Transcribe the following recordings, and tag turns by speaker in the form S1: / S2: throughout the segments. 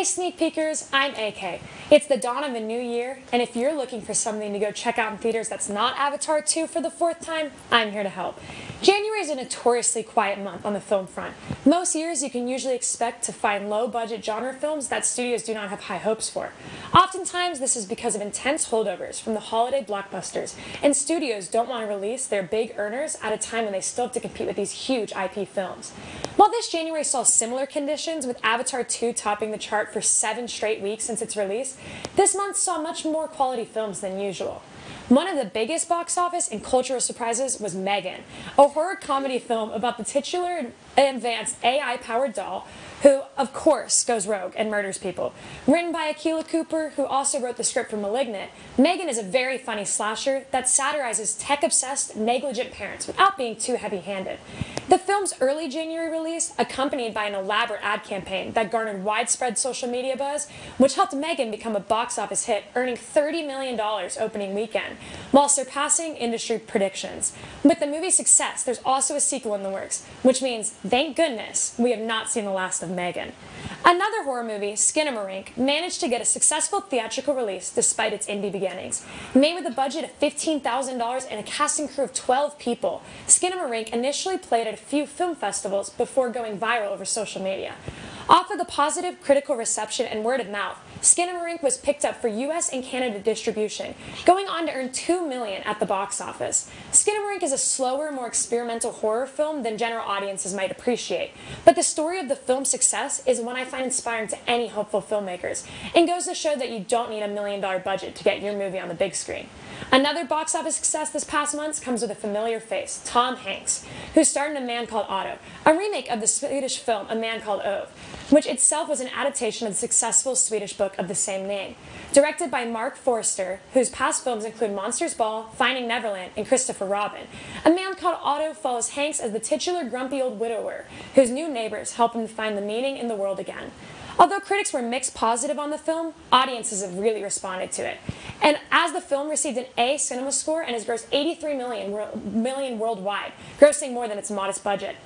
S1: Hey sneak peekers, I'm AK. It's the dawn of a new year, and if you're looking for something to go check out in theaters that's not Avatar 2 for the fourth time, I'm here to help. January is a notoriously quiet month on the film front. Most years you can usually expect to find low-budget genre films that studios do not have high hopes for. Oftentimes this is because of intense holdovers from the holiday blockbusters, and studios don't want to release their big earners at a time when they still have to compete with these huge IP films. While this January saw similar conditions, with Avatar 2 topping the chart for 7 straight weeks since its release, this month saw much more quality films than usual. One of the biggest box office and cultural surprises was Megan, a horror comedy film about the titular advanced AI-powered doll who, of course, goes rogue and murders people. Written by Akilah Cooper, who also wrote the script for *Malignant*, Megan is a very funny slasher that satirizes tech-obsessed, negligent parents without being too heavy-handed. The film's early January release, accompanied by an elaborate ad campaign that garnered widespread social media buzz, which helped Megan become a box office hit, earning $30 million opening weekend, while surpassing industry predictions. With the movie's success, there's also a sequel in the works, which means, thank goodness, we have not seen the last of Megan. Another horror movie, Skinamarink, managed to get a successful theatrical release despite its indie beginnings. Made with a budget of $15,000 and a casting crew of 12 people, Skinamarink initially played at a few film festivals before going viral over social media. Off of the positive critical reception and word of mouth, Skinamarink was picked up for US and Canada distribution, going on to earn $2 million at the box office. Skinamarink is a slower, more experimental horror film than general audiences might appreciate, but the story of the film's success is one I find inspiring to any hopeful filmmakers, and goes to show that you don't need $1 million budget to get your movie on the big screen. Another box office success this past month comes with a familiar face, Tom Hanks, who starred in A Man Called Otto, a remake of the Swedish film A Man Called Ove, which itself was an adaptation of the successful Swedish book of the same name. Directed by Mark Forster, whose past films include Monsters Ball, Finding Neverland, and Christopher Robin, A Man Called Otto follows Hanks as the titular grumpy old widower, whose new neighbors help him find the meaning in the world again. Although critics were mixed positive on the film, audiences have really responded to it. And as the film received an A cinema score and has grossed $83 million worldwide, grossing more than its modest budget.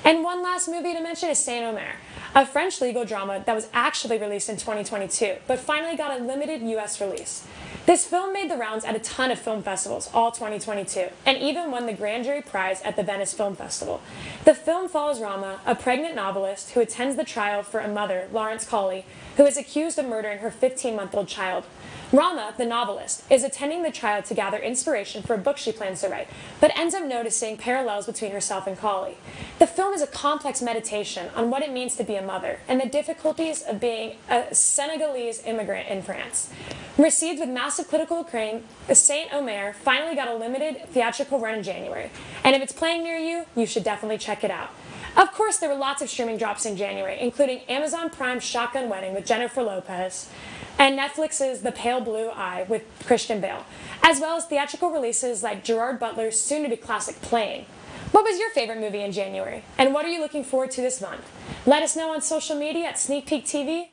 S1: And one last movie to mention is Saint Omer, a French legal drama that was actually released in 2022, but finally got a limited US release. This film made the rounds at a ton of film festivals all 2022, and even won the Grand Jury Prize at the Venice Film Festival. The film follows Rama, a pregnant novelist who attends the trial for a mother, Lawrence Colley, who is accused of murdering her 15-month-old child. Rama, the novelist, is attending the trial to gather inspiration for a book she plans to write, but ends up noticing parallels between herself and Colley. The film is a complex meditation on what it means to be a mother, and the difficulties of being a Senegalese immigrant in France. Received with massive critical acclaim, Saint Omer finally got a limited theatrical run in January, and if it's playing near you, you should definitely check it out. Of course, there were lots of streaming drops in January, including Amazon Prime's Shotgun Wedding with Jennifer Lopez, and Netflix's The Pale Blue Eye with Christian Bale, as well as theatrical releases like Gerard Butler's soon-to-be classic Plane. What was your favorite movie in January, and what are you looking forward to this month? Let us know on social media at Sneak Peek TV